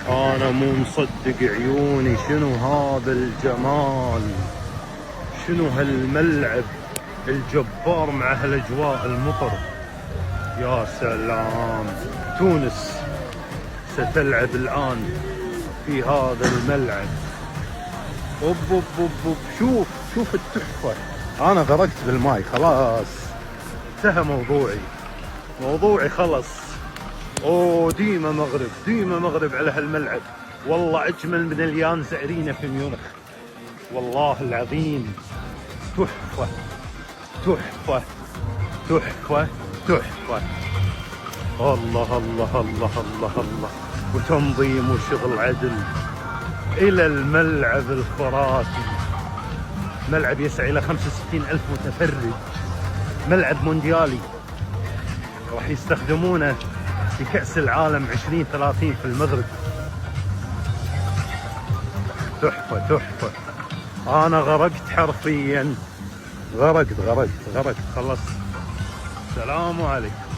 انا مو مصدق عيوني، شنو هذا الجمال، شنو هالملعب الجبار مع هالاجواء المطر. يا سلام. تونس ستلعب الان في هذا الملعب. اوب اوب اوب اوب. شوف التحفة. انا غرقت بالماي خلاص، انتهى موضوعي خلص. اوه ديما مغرب على هالملعب. والله اجمل من اليانز ارينا في ميونخ، والله العظيم. تحفة تحفة تحفة تحفة. الله الله الله الله الله. وتنظيم وشغل عدل الى الملعب الخرافي. ملعب يسع الى 65,000 متفرج، ملعب مونديالي راح يستخدمونه في كأس العالم 2030 في المغرب. تحفة. انا غرقت حرفيا، غرقت خلص. السلام عليكم.